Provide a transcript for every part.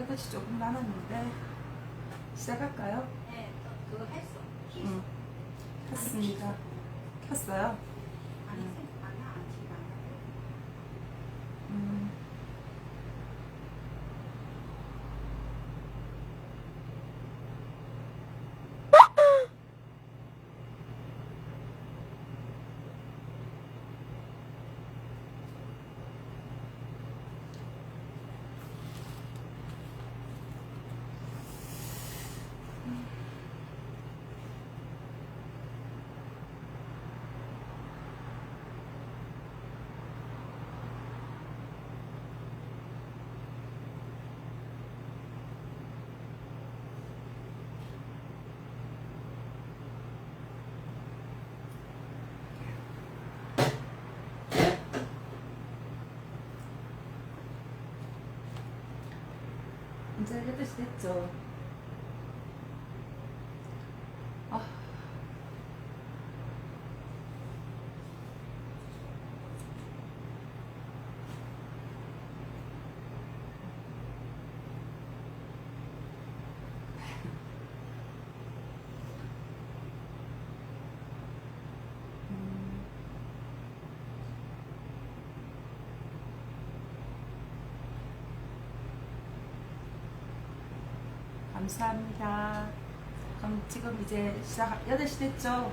8시 조금 남았는데 시작할까요? 네, 그거 했어. 응. 켰습니다. 켰어요? 아니, 아니야, 안 지금 안 해. 음. 이제 8시 됐죠? 아. 감사합니다. 그럼 지금 이제 8시 됐죠?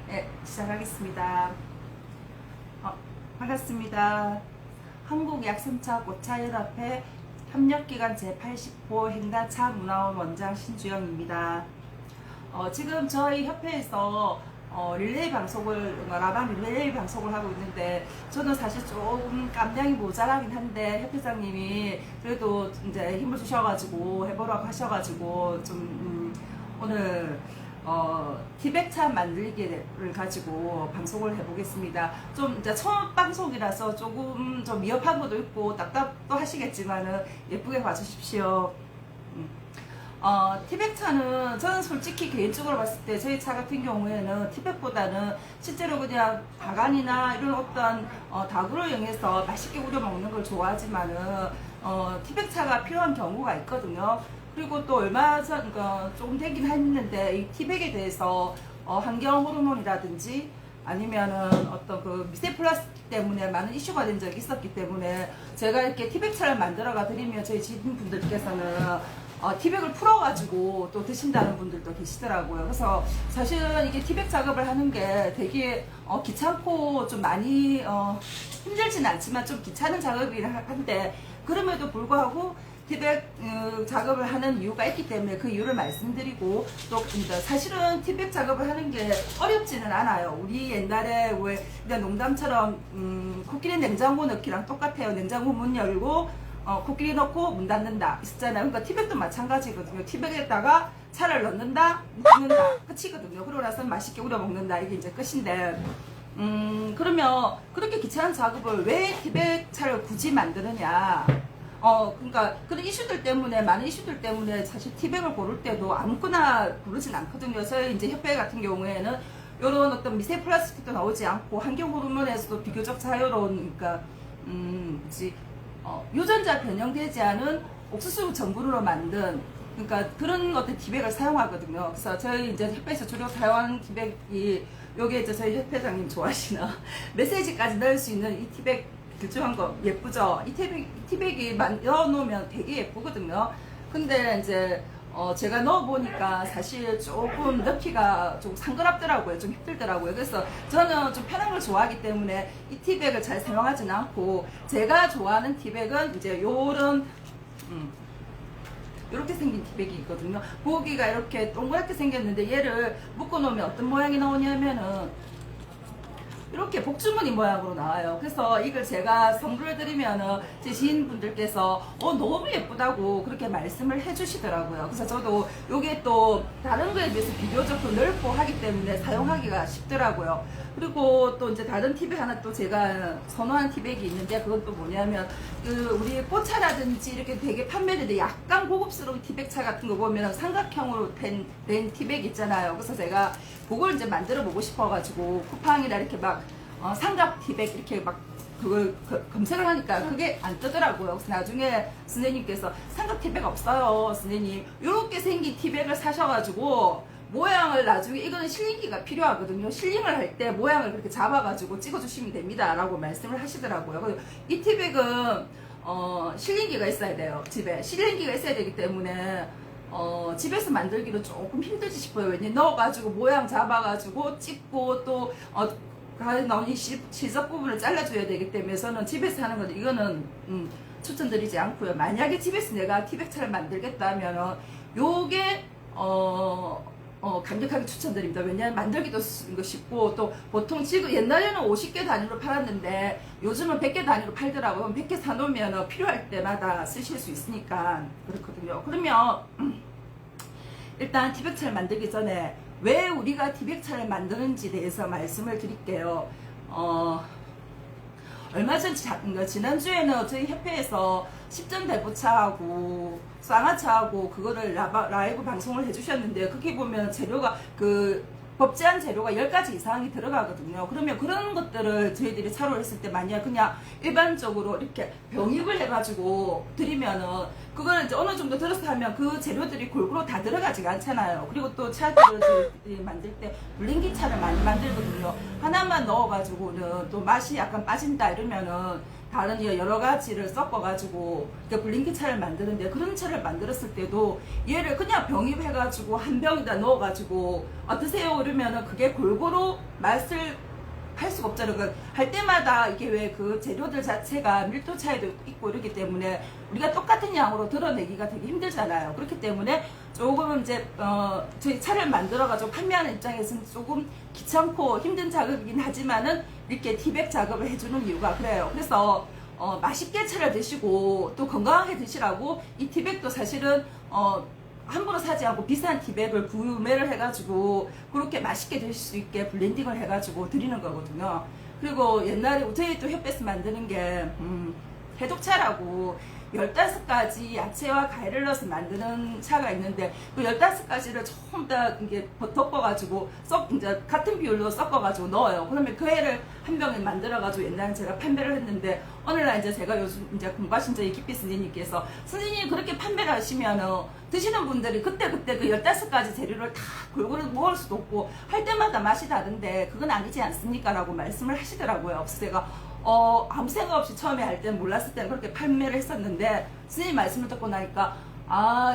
네, 시작하겠습니다. 반갑습니다. 한국약선차 고차연합회 협력기관 제85 행단차 문화원 원장 신주영입니다. 지금 저희 협회에서 릴레이 방송을, 라방 릴레이 방송을 하고 있는데, 저는 사실 조금 깜냥이 모자라긴 한데, 협회장님이 그래도 이제 힘을 주셔가지고, 해보라고 하셔가지고, 오늘, 티백차 만들기를 가지고 방송을 해보겠습니다. 좀 이제 첫 방송이라서 조금 좀 위협한 것도 있고, 답답도 하시겠지만은, 예쁘게 봐주십시오. 티백차는 저는 솔직히 개인적으로 봤을 때 저희 차 같은 경우에는 티백보다는 실제로 그냥 바간이나 이런 어떤 다구를 이용해서 맛있게 우려 먹는 걸 좋아하지만은 티백차가 필요한 경우가 있거든요. 그리고 또 얼마 전 조금 되긴 했는데 이 티백에 대해서 환경 호르몬이라든지 아니면은 어떤 그 미세 플라스틱 때문에 많은 이슈가 된 적이 있었기 때문에 제가 이렇게 티백차를 만들어가 드리면 저희 지인분들께서는 티백을 풀어가지고 또 드신다는 분들도 계시더라고요. 그래서 사실은 이게 티백 작업을 하는 게 되게 귀찮고 좀 많이 힘들지는 않지만 좀 귀찮은 작업이긴 한데, 그럼에도 불구하고 티백 작업을 하는 이유가 있기 때문에 그 이유를 말씀드리고, 또 사실은 티백 작업을 하는 게 어렵지는 않아요. 우리 옛날에 왜 그냥 농담처럼 코끼리 냉장고 넣기랑 똑같아요. 냉장고 문 열고 코끼리 넣고 문 닫는다 있었잖아요. 그러니까 티백도 마찬가지거든요. 티백에다가 차를 넣는다, 닫는다, 끝이거든요. 그러고 나서 맛있게 우려 먹는다, 이게 이제 끝인데, 그러면 그렇게 귀찮은 작업을 왜 티백 차를 굳이 만드느냐? 그러니까 그런 이슈들 때문에, 많은 이슈들 때문에 사실 티백을 고를 때도 아무거나 고르진 않거든요. 저희 이제 협회 같은 경우에는 이런 어떤 미세 플라스틱도 나오지 않고 환경 호르몬에서도 비교적 자유로운, 그러니까 유전자 변형되지 않은 옥수수 전분으로 만든, 그러니까 그런 어떤 티백을 사용하거든요. 그래서 저희 이제 협회에서 주로 사용하는 티백이, 요게 이제 저희 협회장님 좋아하시는 메시지까지 넣을 수 있는 이 티백 길쭉한 거 예쁘죠? 이 티백이 넣어 놓으면 되게 예쁘거든요. 근데 이제 제가 넣어보니까 사실 조금 넣기가 좀 상그럽더라고요. 좀 힘들더라고요. 그래서 저는 좀 편한 걸 좋아하기 때문에 이 티백을 잘 사용하지는 않고, 제가 좋아하는 티백은 이제 요런, 이렇게 생긴 티백이 있거든요. 고기가 이렇게 동그랗게 생겼는데 얘를 묶어 놓으면 어떤 모양이 나오냐면은 이렇게 복주머니 모양으로 나와요. 그래서 이걸 제가 선물을 드리면은 제 지인분들께서 너무 예쁘다고 그렇게 말씀을 해주시더라고요. 그래서 저도 요게 또 다른 거에 비해서 비교적 더 넓고 하기 때문에 사용하기가 쉽더라고요. 그리고 또 이제 다른 티백 하나 또 제가 선호하는 티백이 있는데, 그건 또 뭐냐면 그 우리 꽃차라든지 이렇게 되게 판매되는데 약간 고급스러운 티백차 같은 거 보면 삼각형으로 된 티백 있잖아요. 그래서 제가 그걸 이제 만들어 보고 싶어가지고 쿠팡이나 이렇게 막 삼각 티백 이렇게 막 그걸 검색을 하니까 그게 안 뜨더라고요. 그래서 나중에 선생님께서 삼각 티백 없어요, 선생님. 요렇게 생긴 티백을 사셔가지고 모양을 나중에 이거는 실링기가 필요하거든요. 실링을 할 때 모양을 그렇게 잡아가지고 찍어주시면 됩니다. 라고 말씀을 하시더라고요. 그리고 이 티백은 실링기가 있어야 돼요. 집에 실링기가 있어야 되기 때문에 집에서 만들기는 조금 힘들지 싶어요. 왜냐면 넣어가지고 모양 잡아가지고 찍고 또 나온 이 시접 부분을 잘라줘야 되기 때문에 저는 집에서 하는 건 이거는 추천드리지 않고요. 만약에 집에서 내가 티백차를 만들겠다면 요게 강력하게 추천드립니다. 왜냐하면 만들기도 쉽고 또 보통 지금 옛날에는 50개 단위로 팔았는데 요즘은 100개 단위로 팔더라고요. 100개 사놓으면 필요할 때마다 쓰실 수 있으니까 그렇거든요. 그러면 일단 티백차를 만들기 전에 왜 우리가 티백차를 만드는지에 대해서 말씀을 드릴게요. 얼마 전 지난주에는 저희 협회에서 10전 대보차하고 쌍화차하고 그거를 라이브 방송을 해주셨는데 거기 보면 재료가 법제한 재료가 10가지 이상이 들어가거든요. 그러면 그런 것들을 저희들이 차로 했을 때 만약 그냥 일반적으로 이렇게 병입을 해가지고 드리면은 그거는 이제 어느 정도 들어서 하면 그 재료들이 골고루 다 들어가지가 않잖아요. 그리고 또 차들을 저희들이 만들 때 블링기 차를 많이 만들거든요. 하나만 넣어가지고는 또 맛이 약간 빠진다 이러면은 다른 여러 가지를 섞어가지고 블링기 차를 만드는데 그런 차를 만들었을 때도 얘를 그냥 병입해가지고 한 병에다 넣어가지고 드세요 이러면은 그게 골고루 맛을 할 수가 없잖아요. 그러니까 할 때마다 이게 왜 그 재료들 자체가 밀도 차이도 있고 이러기 때문에 우리가 똑같은 양으로 드러내기가 되게 힘들잖아요. 그렇기 때문에 조금 이제 저희 차를 만들어가지고 판매하는 입장에서는 조금 귀찮고 힘든 작업이긴 하지만은 이렇게 티백 작업을 해주는 이유가 그래요. 그래서 맛있게 차를 드시고 또 건강하게 드시라고 이 티백도 사실은 함부로 사지 않고 비싼 티백을 구매를 해가지고 그렇게 맛있게 드실 수 있게 블렌딩을 해가지고 드리는 거거든요. 그리고 옛날에 저희 또 협회에서 만드는 게 해독차라고 15가지 야채와 과일을 넣어서 만드는 차가 있는데 그 15가지를 전부 다 이게 덮어가지고 이제 같은 비율로 섞어가지고 넣어요. 그러면 그 애를 한 병에 만들어가지고 옛날에 제가 판매를 했는데 어느 날 이제 제가 요즘 이제 공부하신 저희 기피 선생님께서 선생님 그렇게 판매를 하시면은 드시는 분들이 그때 그 15가지 재료를 다 골고루 먹을 수도 없고 할 때마다 맛이 다른데 그건 아니지 않습니까? 라고 말씀을 하시더라고요. 그래서 제가 아무 생각 없이 처음에 할 때는 몰랐을 때는 그렇게 판매를 했었는데 선생님 말씀을 듣고 나니까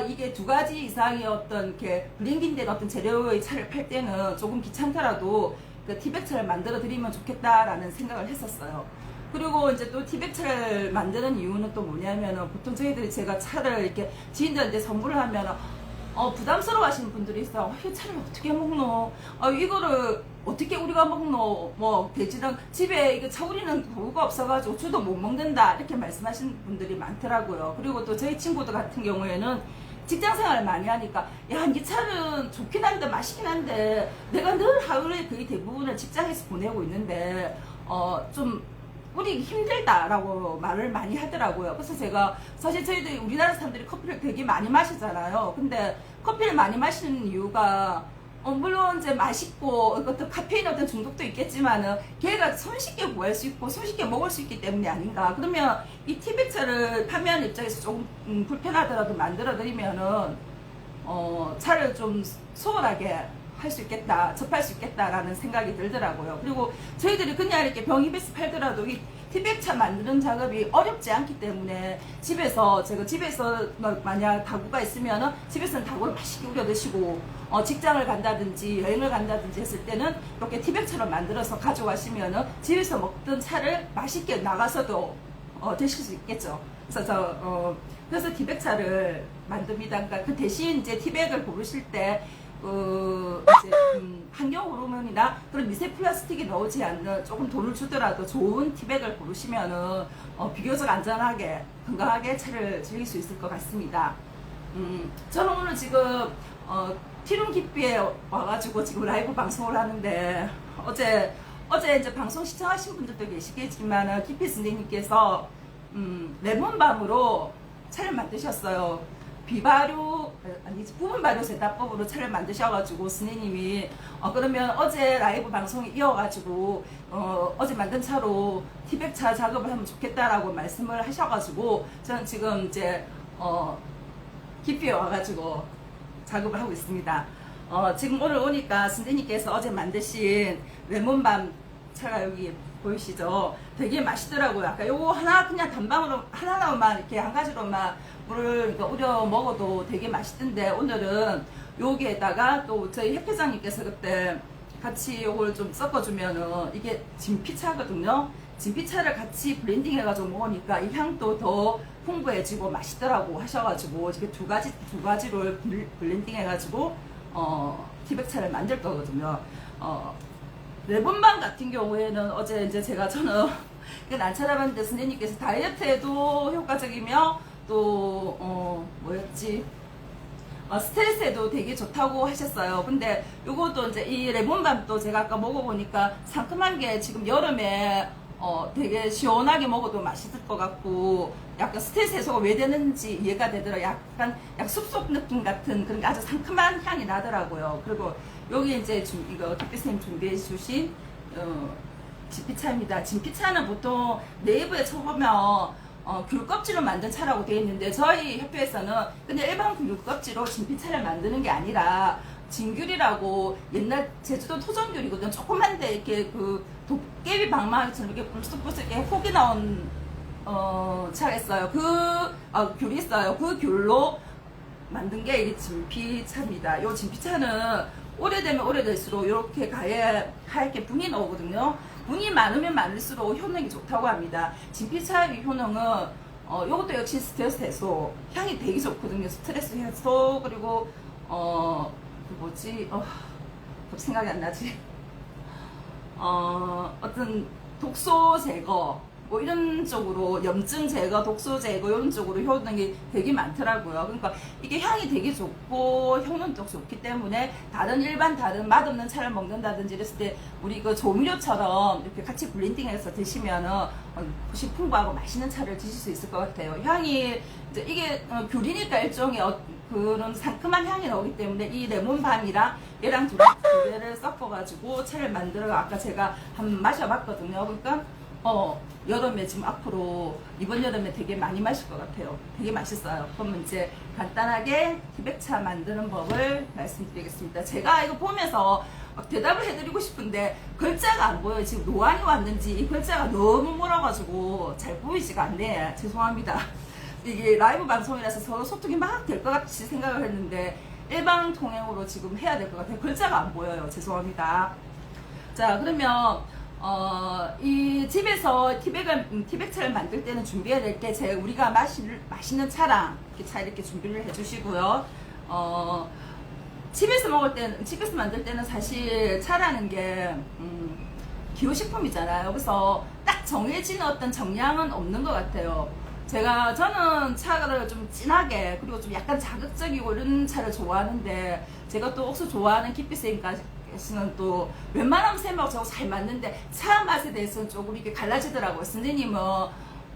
이게 2가지 이상의 어떤 이렇게 블링딩된 어떤 재료의 차를 팔 때는 조금 귀찮더라도 그 티백차를 만들어 드리면 좋겠다라는 생각을 했었어요. 그리고 이제 또 티백차를 만드는 이유는 또 뭐냐면은 보통 저희들이 제가 차를 이렇게 지인들한테 선물을 하면은 부담스러워 하시는 분들이 있어. 이 차를 어떻게 먹노? 이거를 어떻게 우리가 먹노? 뭐, 돼지랑 집에 이거 차 우리는 도구가 없어가지고 저도 못 먹는다. 이렇게 말씀하시는 분들이 많더라고요. 그리고 또 저희 친구들 같은 경우에는 직장 생활을 많이 하니까, 야, 이 차는 좋긴 한데, 맛있긴 한데, 내가 늘 하루에 거의 대부분을 직장에서 보내고 있는데, 좀, 우리 힘들다라고 말을 많이 하더라고요. 그래서 제가 사실 저희들이 우리나라 사람들이 커피를 되게 많이 마시잖아요. 근데 커피를 많이 마시는 이유가 물론 이제 맛있고 어떤 카페인 어떤 중독도 있겠지만은 걔가 손쉽게 구할 수 있고 손쉽게 먹을 수 있기 때문이 아닌가. 그러면 이 티백차를 판매하는 입장에서 조금 불편하더라도 만들어 드리면은 차를 좀 수월하게 할 수 있겠다, 접할 수 있겠다라는 생각이 들더라고요. 그리고 저희들이 그냥 이렇게 병입에서 팔더라도 이 티백차 만드는 작업이 어렵지 않기 때문에 제가 집에서 만약 다구가 있으면은 집에서는 다구를 맛있게 우려 드시고 직장을 간다든지 여행을 간다든지 했을 때는 이렇게 티백차로 만들어서 가져가시면은 집에서 먹던 차를 맛있게 나가서도 드실 수 있겠죠. 그래서 티백차를 만듭니다. 그러니까 그 대신 이제 티백을 고르실 때 이제 환경 호르몬이나 그런 미세 플라스틱이 나오지 않는 조금 돈을 주더라도 좋은 티백을 고르시면은 비교적 안전하게 건강하게 차를 즐길 수 있을 것 같습니다. 저는 오늘 지금 티룸 기피에 와가지고 지금 라이브 방송을 하는데 어제 이제 방송 시청하신 분들도 계시겠지만 기피 선생님께서 레몬밤으로 차를 만드셨어요. 비발효 아니지 부분 발효 제타법으로 차를 만드셔가지고 스네님이 그러면 어제 라이브 방송이 이어가지고 어제 만든 차로 티백차 작업을 하면 좋겠다라고 말씀을 하셔가지고 저는 지금 이제 기피에 와가지고 작업을 하고 있습니다. 지금 오늘 오니까 선생님께서 어제 만드신 레몬밤 차가 여기 보이시죠? 되게 맛있더라고요. 아까 요거 하나 그냥 단방으로 하나만 이렇게 한 가지로만 물을 우려 먹어도 되게 맛있던데 오늘은 여기에다가 또 저희 협회장님께서 그때 같이 요걸 좀 섞어주면은 이게 진피차거든요. 진피차를 같이 블렌딩 해가지고 먹으니까 이 향도 더 풍부해지고 맛있더라고 하셔가지고 이렇게 두 가지를 블렌딩 해가지고 티백차를 만들 거거든요. 레몬밤 같은 경우에는 어제 이제 저는 안 찾아봤는데 선생님께서 다이어트에도 효과적이며 또 뭐였지? 스트레스에도 되게 좋다고 하셨어요. 근데 요것도 이제 이 레몬밤도 제가 아까 먹어보니까 상큼한 게 지금 여름에 되게 시원하게 먹어도 맛있을 것 같고 약간 스트레스 해소가 왜 되는지 이해가 되더라고요. 약간 숲속 느낌 같은 그런 게 아주 상큼한 향이 나더라고요. 그리고 여기 이제 이거 특별선생님 준비해 주신 진피차입니다. 진피차는 보통 네이버에 쳐보면 귤 껍질로 만든 차라고 되어 있는데 저희 협회에서는 그냥 일반 귤 껍질로 진피차를 만드는 게 아니라 진귤이라고 옛날 제주도 토종귤이거든요. 조그만데 이렇게 그 도깨비 방망이처럼 이렇게 불쑥불쑥 이렇게 혹이 나온 차가 있어요. 귤이 있어요. 그 귤로 만든 게 이 진피차입니다. 이 진피차는 오래되면 오래될수록 이렇게 가에 하얗게 분이 나오거든요. 분이 많으면 많을수록 효능이 좋다고 합니다. 진피차의 효능은 이것도 역시 스트레스 해소, 향이 되게 좋거든요. 스트레스 해소 그리고 그 뭐지? 생각이 안 나지? 어떤 독소 제거 뭐 이런 쪽으로 염증 제거, 독소 제거 이런 쪽으로 효능이 되게 많더라고요. 그러니까 이게 향이 되게 좋고 효능도 좋기 때문에 다른 맛없는 차를 먹는다든지 이랬을 때 우리 그 조미료처럼 이렇게 같이 블렌딩해서 드시면은 훨씬 풍부하고 맛있는 차를 드실 수 있을 것 같아요. 향이 이제 이게 귤이니까 일종의 그런 상큼한 향이 나오기 때문에 이 레몬밤이랑 얘랑 두 개를 섞어가지고 차를 만들어 아까 제가 한번 마셔봤거든요. 그러니까 여름에 지금 앞으로 이번 여름에 되게 많이 마실 것 같아요. 되게 맛있어요. 그러면 이제 간단하게 티백차 만드는 법을 말씀드리겠습니다. 제가 이거 보면서 대답을 해드리고 싶은데 글자가 안 보여요. 지금 노안이 왔는지 이 글자가 너무 멀어가지고 잘 보이지가 않네. 죄송합니다. 이게 라이브 방송이라서 서로 소통이 막 될 것 같이 생각을 했는데 일방 통행으로 지금 해야 될 것 같아요. 글자가 안 보여요. 죄송합니다. 자, 그러면 이 집에서 티백차를 만들 때는 준비해야 될 게 우리가 맛있는 차랑 이렇게 차 이렇게 준비를 해주시고요. 집에서 만들 때는 사실 차라는 게 기호식품이잖아요. 그래서 딱 정해진 어떤 정량은 없는 것 같아요. 저는 차를 좀 진하게 그리고 좀 약간 자극적이고 이런 차를 좋아하는데 제가 또 옥수 좋아하는 키피스님께서는 또 웬만하면 쌤하고 저하고 잘 맞는데 차 맛에 대해서는 조금 이렇게 갈라지더라고요. 선생님은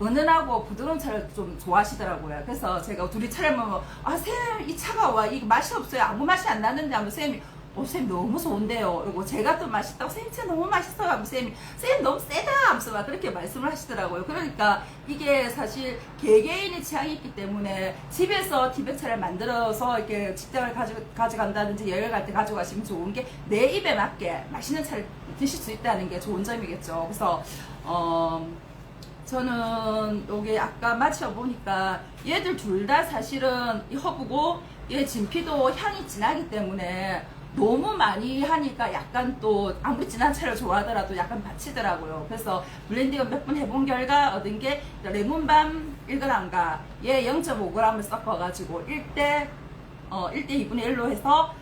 은은하고 부드러운 차를 좀 좋아하시더라고요. 그래서 제가 둘이 차를 먹으면 쌤 이 차가 이게 맛이 없어요. 아무 맛이 안 나는데 하면 쌤이 쌤 너무 좋은데요. 그리고 제가 또 맛있다고 쌤 너무 맛있어요 하면 쌤 너무 세다 하면서 막 그렇게 말씀을 하시더라고요. 그러니까 이게 사실 개개인의 취향이 있기 때문에 집에서 티백차를 만들어서 이렇게 직장을 가져간다든지 여행 갈 때 가져가시면 좋은 게 내 입에 맞게 맛있는 차를 드실 수 있다는 게 좋은 점이겠죠. 그래서 저는 요게 아까 마셔보니까 얘들 둘 다 사실은 이 허브고 얘 진피도 향이 진하기 때문에 너무 많이 하니까 약간 또 아무리 진한 차를 좋아하더라도 약간 받치더라고요. 그래서 블렌딩을 몇 번 해본 결과 얻은 게 레몬밤 1g과 얘 0.5g을 섞어가지고 1대 2분의 1로 해서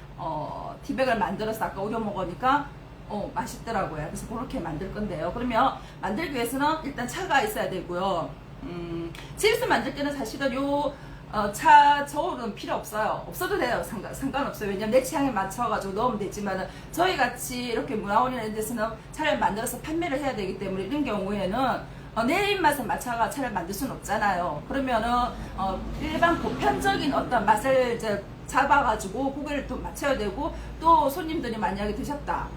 티백을 만들어서 아까 우려 먹으니까 맛있더라고요. 그래서 그렇게 만들 건데요. 그러면 만들기 위해서는 일단 차가 있어야 되고요. 집에서 만들 때는 사실은 차 저울은 필요 없어요. 없어도 돼요. 상관없어요. 왜냐면 내 취향에 맞춰가지고 넣으면 되지만 저희 같이 이렇게 문화원이나 이런 데서는 차를 만들어서 판매를 해야 되기 때문에 이런 경우에는 내 입맛에 맞춰가 차를 만들 수는 없잖아요. 그러면은 일반 보편적인 어떤 맛을 이제 잡아가지고 고개를 또 맞춰야 되고, 또 손님들이 만약에 드셨다,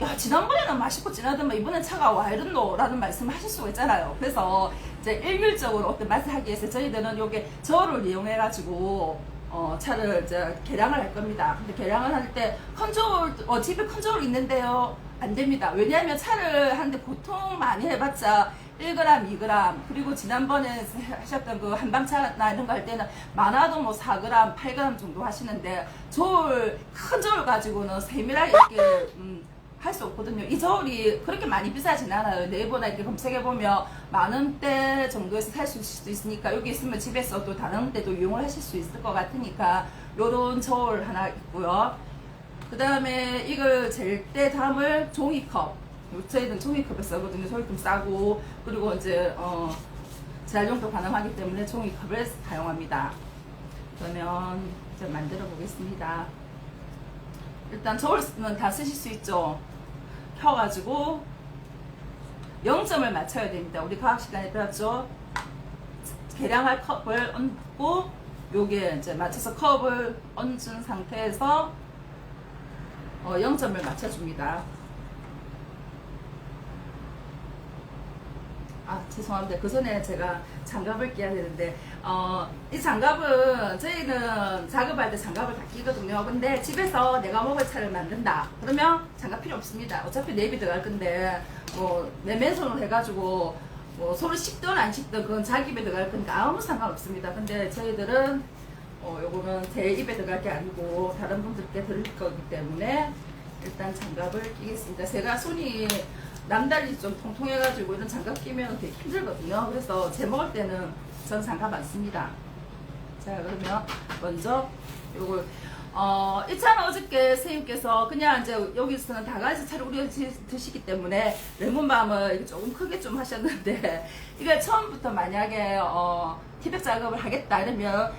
야 지난번에는 맛있고 진하더만 이번엔 차가 와 이랬노 라는 말씀을 하실 수가 있잖아요. 그래서 이제 일률적으로 어떤 맛을 하기 위해서 저희들은 요게 저울을 이용해 가지고 차를 이제 계량을 할 겁니다. 근데 계량을 할 때 컨저울, 집에 컨저울 있는데요, 안 됩니다. 왜냐하면 차를 하는데 보통 많이 해봤자 1g, 2g, 그리고 지난번에 하셨던 그 한방차나 이런 거 할 때는 많아도 뭐 4g, 8g 정도 하시는데, 저울, 큰 저울 가지고는 세밀하게 이렇게 할 수 없거든요. 이 저울이 그렇게 많이 비싸진 않아요. 네이버나 이렇게 검색해보면 만원대 정도에서 살 수 있으니까, 여기 있으면 집에서 또 다른 데도 이용을 하실 수 있을 것 같으니까 요런 저울 하나 있고요. 그 다음에 이걸 잴 때 담을 종이컵, 저희는 종이컵을 쓰거든요. 종이컵 싸고, 그리고 이제 재활용도 가능하기 때문에 종이컵을 사용합니다. 그러면 이제 만들어 보겠습니다. 일단 저울은 다 쓰실 수 있죠. 켜가지고 0점을 맞춰야 됩니다. 우리 과학 시간에 배웠죠. 계량할 컵을 얹고, 요게 이제 맞춰서 컵을 얹은 상태에서 0점을 맞춰줍니다. 아 죄송합니다. 그 전에 제가 장갑을 끼야 되는데, 이 장갑은 저희는 작업할 때 장갑을 다 끼거든요. 근데 집에서 내가 먹을 차를 만든다 그러면 장갑 필요 없습니다. 어차피 내비 들어갈 건데, 뭐 내맨손으로 해가지고 뭐 손을 씻든 안 씻든 그건 자기 입에 들어갈 거니까 아무 상관없습니다. 근데 저희들은 요거는 제 입에 들어갈 게 아니고 다른 분들께 드릴 거기 때문에 일단 장갑을 끼겠습니다. 제가 손이 남달리 좀 통통해가지고 이런 장갑 끼면 되게 힘들거든요. 그래서 제 먹을 때는 전 장갑 안 씁니다. 자, 그러면 먼저 요걸 이 차는 어저께 선생님께서 그냥 이제 여기서는 다가지 차를 우려 드시기 때문에 레몬밤을 조금 크게 좀 하셨는데, 이게 처음부터 만약에 티백 작업을 하겠다 이러면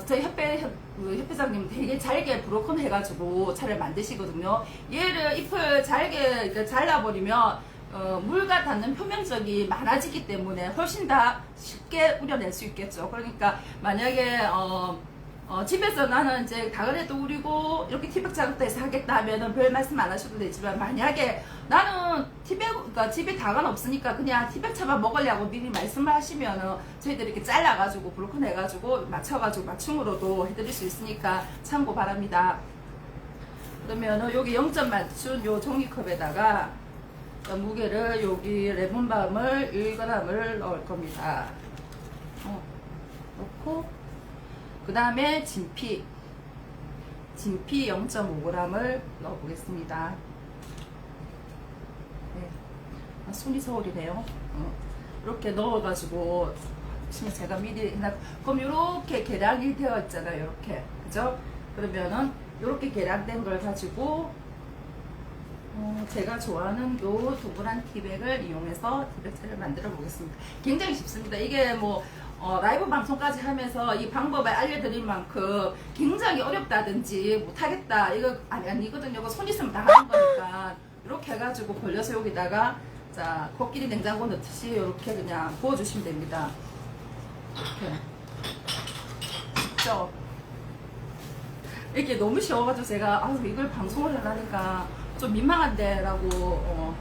저희 협회장님 되게 잘게 브로컨 해가지고 차를 만드시거든요. 얘를 잎을 잘게 이렇게 잘라버리면 물과 닿는 표면적이 많아지기 때문에 훨씬 더 쉽게 우려낼 수 있겠죠. 그러니까 만약에 집에서 나는 이제 다그래도 우리고 이렇게 티백 작업도 해서 하겠다 하면은 별 말씀 안 하셔도 되지만, 만약에 나는 그러니까 집에 다간 없으니까 그냥 티백 차만 먹으려고 미리 말씀을 하시면은 저희들이 이렇게 잘라가지고 브로큰 해가지고 맞춰가지고 맞춤으로도 해드릴 수 있으니까 참고 바랍니다. 그러면은 여기 0점 맞춘 요 종이컵에다가 무게를 여기 레몬밤을 1g을 넣을 겁니다. 넣고, 그 다음에 진피 0.5g을 넣어보겠습니다. 네. 손이 서울이네요. 이렇게 넣어가지고, 지금 제가 미리 그럼 이렇게 계량이 되어 있잖아요. 이렇게, 그죠? 그러면은 이렇게 계량된 걸 가지고 제가 좋아하는 요 두부란 티백을 이용해서 티백차를 만들어 보겠습니다. 굉장히 쉽습니다. 이게 뭐 라이브 방송까지 하면서 이 방법을 알려드릴 만큼 굉장히 어렵다든지 못하겠다 이거 아니거든요. 이거 손 있으면 다 하는 거니까 이렇게 해가지고 걸려서 여기다가 자 코끼리 냉장고 넣듯이 이렇게 그냥 부어주시면 됩니다. 이렇게 쉽죠? 이게 너무 쉬워가지고 제가 이걸 방송을 하려니까 좀 민망한데 라고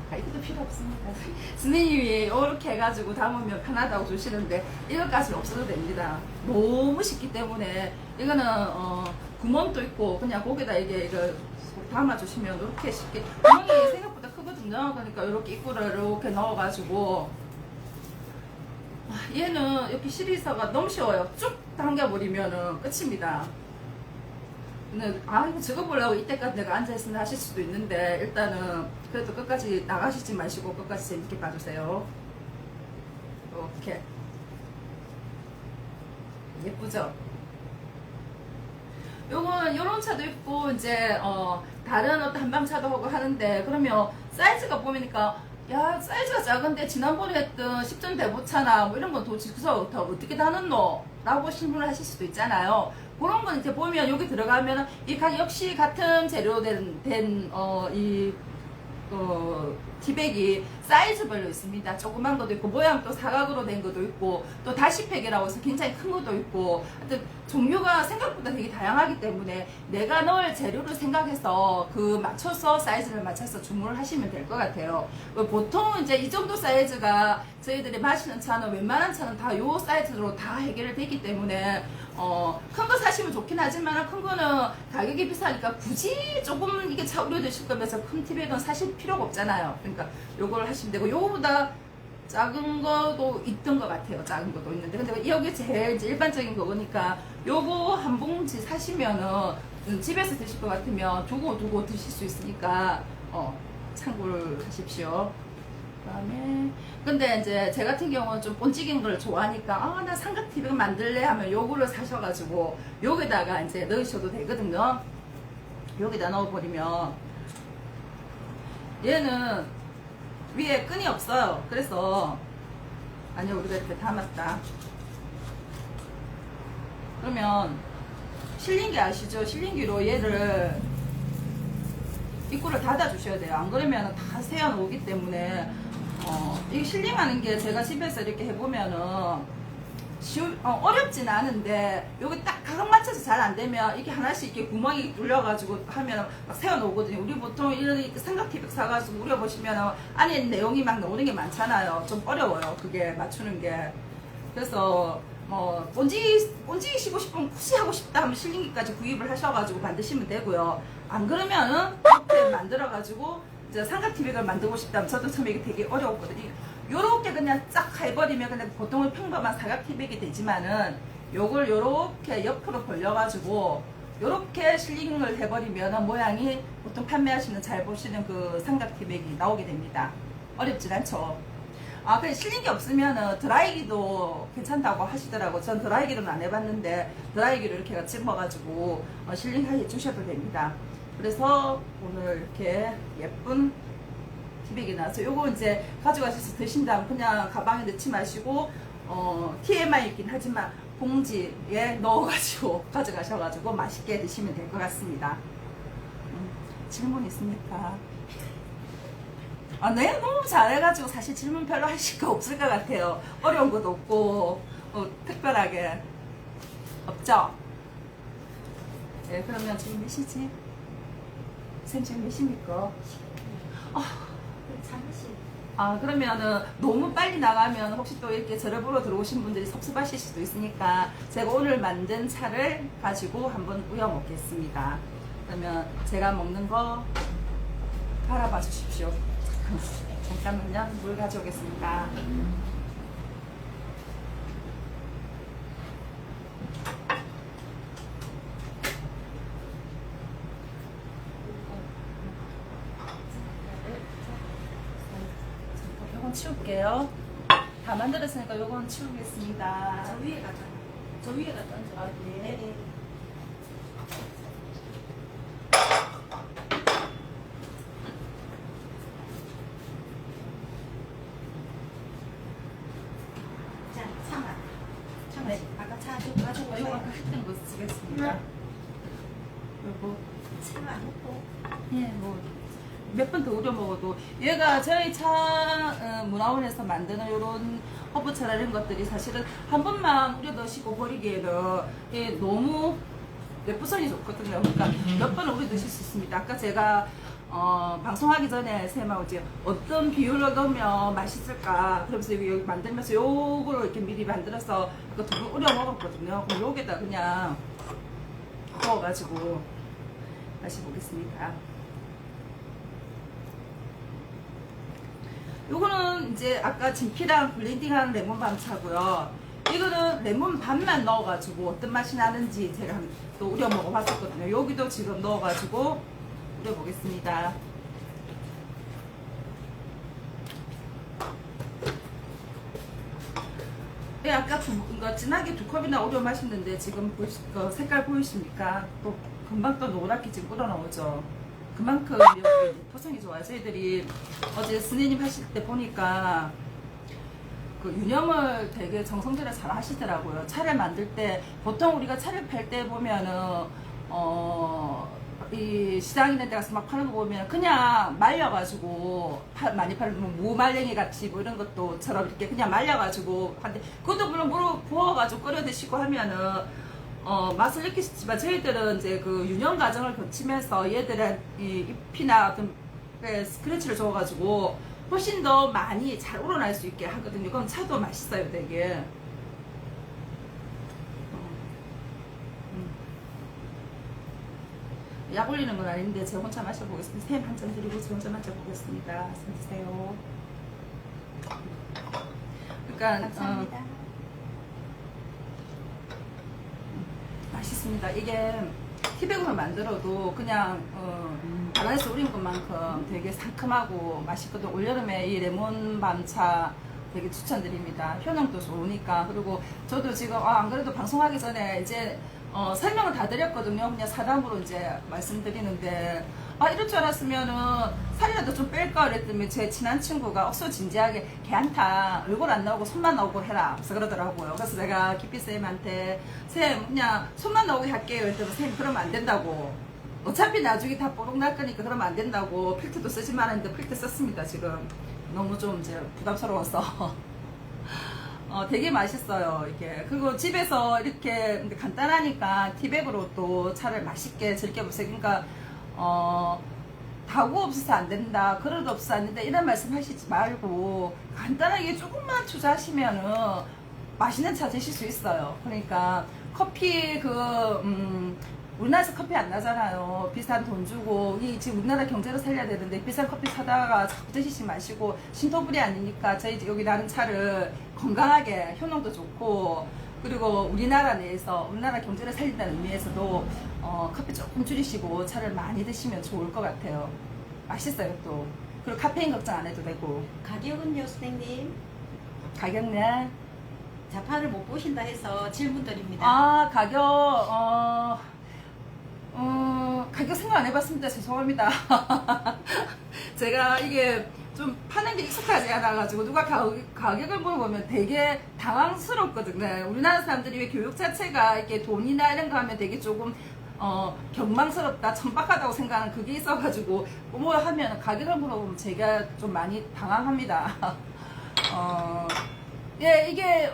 가이드도 필요 없습니다. 선생님이 이렇게 해가지고 담으면 편하다고 주시는데 이것까지 없어도 됩니다. 너무 쉽기 때문에 이거는 구멍도 있고 그냥 거기다 이거 담아주시면 이렇게 쉽게, 구멍이 생각보다 크거든요. 그러니까 이렇게 입구를 이렇게 넣어가지고, 얘는 이렇게 시리즈가 너무 쉬워요. 쭉 당겨버리면 끝입니다. 근데 이거 적어보려고 이때까지 내가 앉아있으면 하실 수도 있는데, 일단은 그래도 끝까지 나가시지 마시고 끝까지 재밌게 봐주세요. 이렇게 예쁘죠? 요건 요런 차도 있고 이제 다른 어떤 한방차도 하고 하는데, 그러면 사이즈가 보니까 야 사이즈가 작은데 지난번에 했던 10전 대보차나 뭐 이런 건 도대체 어떻게 다눴노? 라고 질문을 하실 수도 있잖아요. 그런 건 이제 보면 여기 들어가면 티백이 사이즈별로 있습니다. 조그만 것도 있고 모양도 사각으로 된 것도 있고 또 다시팩이라고 해서 굉장히 큰 것도 있고 하여튼 종류가 생각보다 되게 다양하기 때문에 내가 넣을 재료를 생각해서 그 맞춰서 사이즈를 맞춰서 주문을 하시면 될 것 같아요. 보통 이제 이 정도 사이즈가 저희들이 마시는 차는 웬만한 차는 다 요 사이즈로 다 해결이 되기 때문에 큰 거 사시면 좋긴 하지만 큰 거는 가격이 비싸니까 굳이 조금 이게 차 우려 드실 거면서 큰 티백은 사실 필요가 없잖아요. 그러니까 요걸 하시면 되고 요거보다 작은 거도 있던 것 같아요. 작은 것도 있는데 근데 여기 제일 이제 일반적인 거니까 요거 한 봉지 사시면은 집에서 드실 것 같으면 두고 드실 수 있으니까 참고를 하십시오. 그다음에 근데 이제 제 같은 경우는 좀 본직인 걸 좋아하니까 나 삼각 티백 만들래 하면 요거를 사셔가지고 여기다가 이제 넣으셔도 되거든요. 여기다 넣어버리면 얘는 위에 끈이 없어요. 그래서 아니 우리가 이렇게 담았다. 그러면 실링기 아시죠? 실링기로 얘를 입구를 닫아 주셔야 돼요. 안 그러면 다 새어 놓기 때문에 이게 실링하는 게 제가 집에서 이렇게 해보면은 어렵진 않은데 여기 딱 가격 맞춰서 잘 안 되면 이렇게 하나씩 이렇게 구멍이 뚫려가지고 하면 막 세워 놓거든요. 우리 보통 이런 삼각티백 사가지고 우려보시면 안에 있는 내용이 막 나오는 게 많잖아요. 좀 어려워요. 그게 맞추는 게. 그래서 본지시고 싶으면 굳이 하고 싶다 하면 실링기까지 구입을 하셔가지고 만드시면 되고요. 안 그러면은 이렇게 만들어가지고 이제 삼각티백을 만들고 싶다면 저도 처음에 이게 되게 어려웠거든요. 요렇게 그냥 쫙 해버리면 그냥 보통은 평범한 사각티백이 되지만은 요걸 요렇게 옆으로 벌려가지고 요렇게 실링을 해버리면 모양이 보통 판매하시는 잘 보시는 그 삼각티백이 나오게 됩니다. 어렵진 않죠. 그 실링기 없으면은 드라이기도 괜찮다고 하시더라고. 전 드라이기는 안 해봤는데 드라이기로 이렇게 찝어가지고 실링 해 주셔도 됩니다. 그래서 오늘 이렇게 예쁜 티백이 나와서 요거 이제 가져가셔서 드신다면 그냥 가방에 넣지 마시고 TMI이긴 하지만 봉지에 넣어가지고 가져가셔가지고 맛있게 드시면 될 것 같습니다. 질문 있습니까? 네, 너무 잘해가지고 사실 질문 별로 하실 거 없을 것 같아요. 어려운 것도 없고 특별하게 없죠? 네, 그러면 지금 몇 시지? 쌤 지금 몇 시입니까? 잠시. 그러면은 너무 빨리 나가면 혹시 또 이렇게 저를 보러 들어오신 분들이 섭섭하실 수도 있으니까 제가 오늘 만든 차를 가지고 한번 우려 먹겠습니다. 그러면 제가 먹는 거 바라봐 주십시오. 잠깐만요. 물 가져오겠습니다. 요건 치울게요. 다 만들었으니까 요건 치우겠습니다. 저 위에 가잖아. 저 위에다 던져. 네. 자, 참아. 네. 아까 차 요거 가져오세요. 아까 했던 거 쓰겠습니다. 요거 참아 놓고. 예, 몇 번 더 우려 먹어도 얘가 저희 차 문화원에서 만드는 이런 허브차나 이런 것들이 사실은 한 번만 우려 넣으시고 버리기에는 너무 내부성이 좋거든요. 그러니까 몇 번 우려 넣으실 수 있습니다. 아까 제가 방송하기 전에 쌤하고 이제 어떤 비율로 넣으면 맛있을까 그러면서 여기 만들면서 요거를 이렇게 미리 만들어서 이거 두 번 우려 먹었거든요. 그럼 여기다 그냥 부어가지고 다시 보겠습니다. 요거는 이제 아까 진피랑 블렌딩한 레몬밤 차고요. 이거는 레몬 반만 넣어가지고 어떤 맛이 나는지 제가 또 우려 먹어봤었거든요. 여기도 지금 넣어가지고 우려 보겠습니다. 네, 아까 이거 진하게 2컵이나 우려 마셨는데 지금 색깔 보이십니까? 또 금방 또 노랗게 지금 우러나오죠. 그만큼 여기 포성이 좋아요. 저희들이 어제 스네님 하실 때 보니까 그 유념을 되게 정성들여 잘 하시더라고요. 차를 만들 때 보통 우리가 차를 팔 때 보면은 이 시장 있는 데 가서 막 파는 거 보면 그냥 말려가지고 많이 팔는 뭐 무말랭이 같이 뭐 이런 것도처럼 이렇게 그냥 말려가지고 하는데 그것도 물론 물어 부어가지고 끓여 드시고 하면은 맛을 느끼시지만 저희들은 이제 그 유년 과정을 거치면서 얘들의 이 잎이나 어떤 스크래치를 줘가지고 훨씬 더 많이 잘 우러날 수 있게 하거든요. 그럼 차도 맛있어요, 되게. 약 올리는 건 아닌데 제 혼자 마셔보겠습니다. 쌤 한 잔 드리고 제 혼자 마셔보겠습니다. 쌤 드세요. 그러니까 감사합니다. 맛있습니다. 이게 티백으로 만들어도 그냥 바다에서 우린 것만큼 되게 상큼하고 맛있거든. 올여름에 이 레몬 밤차 되게 추천드립니다. 효능도 좋으니까. 그리고 저도 지금 안 그래도 방송하기 전에 이제 설명을 다 드렸거든요. 그냥 사담으로 이제 말씀드리는데 이럴 줄 알았으면은 살이라도 좀 뺄까 그랬더니 제 친한 친구가 억수 진지하게 걔한테 얼굴 안 나오고 손만 나오고 해라 그래서 그러더라고요. 그래서 제가 기피쌤한테 쌤 그냥 손만 나오게 할게요 그랬더니 쌤 그러면 안 된다고, 어차피 나중에 다 뽀록 날 거니까 그러면 안 된다고 필터도 쓰지 말았는데 필터 썼습니다. 지금 너무 좀 이제 부담스러워서 되게 맛있어요, 이게. 그리고 집에서 이렇게 간단하니까 티백으로 또 차를 맛있게 즐겨보세요. 그러니까, 다구 없어서 안 된다, 그릇 없어서 안 된다, 이런 말씀 하시지 말고, 간단하게 조금만 투자하시면은 맛있는 차 드실 수 있어요. 그러니까, 커피, 우리나라에서 커피 안 나잖아요. 비싼 돈 주고 지금 우리나라 경제를 살려야 되는데 비싼 커피 사다가 자꾸 드시지 마시고 신토불이 아니니까 저희 여기 나는 차를 건강하게 효능도 좋고 그리고 우리나라 내에서 우리나라 경제를 살린다는 의미에서도 커피 조금 줄이시고 차를 많이 드시면 좋을 것 같아요. 맛있어요 또. 그리고 카페인 걱정 안 해도 되고. 가격은요, 선생님? 가격네. 자판을 못 보신다 해서 질문 드립니다. 가격 생각 안 해봤습니다. 죄송합니다. 제가 이게 좀 파는 게 익숙하지 않아가지고 누가 가격을 물어보면 되게 당황스럽거든요. 우리나라 사람들이 왜 교육 자체가 이렇게 돈이나 이런 거 하면 되게 조금 경망스럽다, 천박하다고 생각하는 그게 있어가지고 뭐 하면 가격을 물어보면 제가 좀 많이 당황합니다. 예, 이게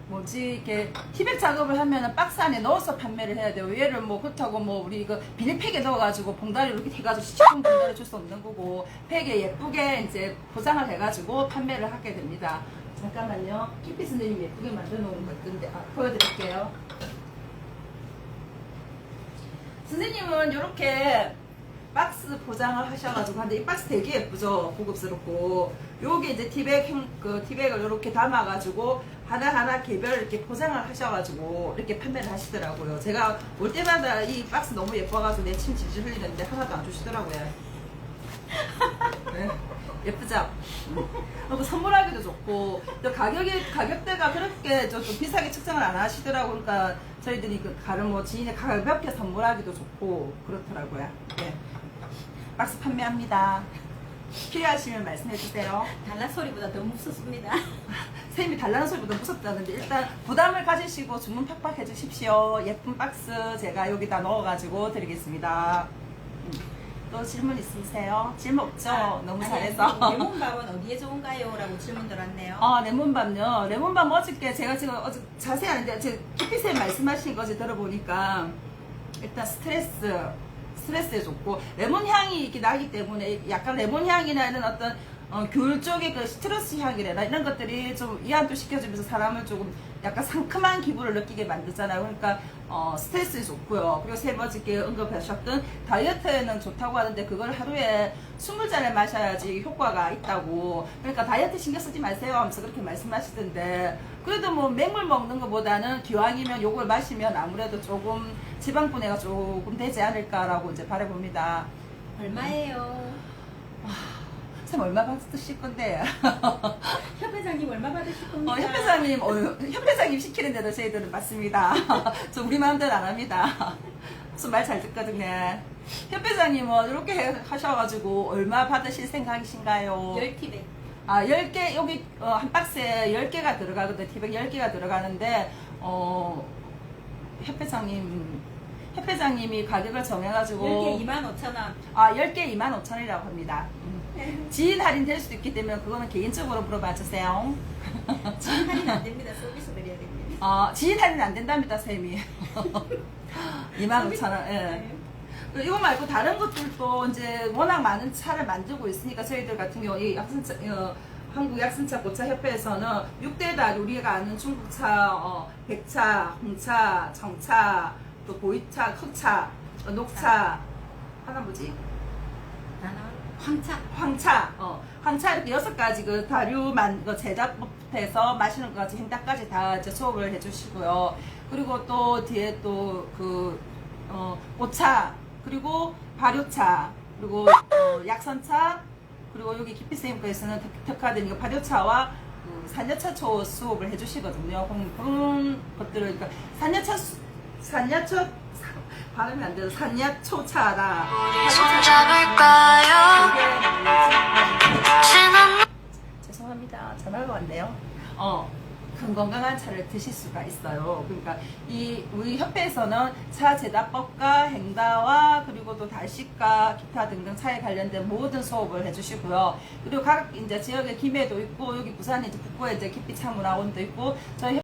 이렇게 티백 작업을 하면은 박스 안에 넣어서 판매를 해야 돼요. 얘를 뭐 그렇다고 뭐 우리 이거 비닐팩에 넣어가지고 봉다리로 이렇게 해가지고 시청 봉다리 줄 수 없는 거고 팩에 예쁘게 이제 포장을 해가지고 판매를 하게 됩니다. 잠깐만요. 키피 선생님 예쁘게 만들어 놓은 거 있던데 보여드릴게요. 선생님은 이렇게 박스 포장을 하셔가지고 하는데 이 박스 되게 예쁘죠? 고급스럽고 요게 이제 티백을 이렇게 담아가지고 하나하나 개별 이렇게 포장을 하셔가지고 이렇게 판매를 하시더라고요. 제가 올 때마다 이 박스 너무 예뻐가지고 내 침 질질 흘리는데 하나도 안 주시더라고요. 네. 예쁘죠? 그리고 선물하기도 좋고 또 가격대가 그렇게 좀 비싸게 측정을 안 하시더라고요. 그러니까 저희들이 다른 뭐 지인에 가볍게 선물하기도 좋고 그렇더라고요. 네. 박스 판매합니다. 필요하시면 말씀해주세요. 달라 소리보다 더 무섭습니다. 선생님이 달라는 소리보다 무섭다는데 일단 부담을 가지시고 주문 팍팍 해주십시오. 예쁜 박스 제가 여기다 넣어가지고 드리겠습니다. 또 질문 있으세요? 질문 없죠? 너무 잘해서. 레몬밥은 어디에 좋은가요? 라고 질문 들었네요. 레몬밥요. 레몬밥 어저께 제가 지금 자세히 아는데 제 키피쌤 말씀하신 거지 들어보니까 일단 스트레스에 좋고 레몬 향이 이렇게 나기 때문에 약간 레몬 향이나 이런 어떤 귤 쪽의 그 시트러스 향이래나 이런 것들이 좀 이완도 시켜주면서 사람을 조금 약간 상큼한 기분을 느끼게 만들잖아요. 그러니까 스트레스에 좋고요. 그리고 세 번째 언급하셨던 다이어트에는 좋다고 하는데 그걸 하루에 20잔을 마셔야지 효과가 있다고. 그러니까 다이어트 신경 쓰지 마세요 하면서 그렇게 말씀하시던데 그래도 뭐 맹물 먹는 것보다는 기왕이면 요걸 마시면 아무래도 조금 지방 분해가 조금 되지 않을까라고 이제 바라봅니다. 얼마예요? 참 얼마 받으실 건데? 협회장님 얼마 받으실 겁니까? 협회장님 시키는 대로 저희들은 맞습니다. 저 우리 마음대로 안 합니다. 저 말 잘 듣거든요. 협회장님은 이렇게 하셔가지고 얼마 받으실 생각이신가요? 10티백. 10개, 여기 한 박스에 10개가 들어가거든요. 티백 10개가 들어가는데, 협회장님이 가격을 정해가지고 10개 25,000원. 아 10개 25,000원이라고 합니다. 지인 할인 될 수도 있기 때문에 그거는 개인적으로 물어봐 주세요. 지금 할인 안 됩니다. 서비스 드려야 됩니다. 지인 할인 안 된답니다, 쌤이. 25,000원. 예. 네. 이거 말고 다른 것들도 이제 워낙 많은 차를 만들고 있으니까 저희들 같은 경우 이 약순차, 한국 약순차 고차 협회에서는 6대다 우리가 아는 중국차, 백차, 홍차, 정차, 또 보이차, 흑차, 녹차, 하나 뭐지? 황차. 황차 이렇게 6가지 그 다류만 제작부터 마시는 것까지 행다까지 다 이제 수업을 해주시고요. 그리고 또 뒤에 또 오차, 그리고 발효차, 그리고 약선차, 그리고 여기 기피쌤께서는 특화된 이거 발효차와 산야차초 수업을 해주시거든요. 그런 것들을 그러니까 산야초 발음이 안 돼서 산야초차라. 손잡을까요? 죄송합니다. 전화가 왔네요. 건강한 차를 드실 수가 있어요. 그러니까 우리 협회에서는 차 제작법과 행다와 그리고 또 달식과 기타 등등 차에 관련된 모든 수업을 해주시고요. 그리고 각 이제 지역에 김해도 있고 여기 부산에 이제 북구에 이제 기피 차문화원도 있고 저희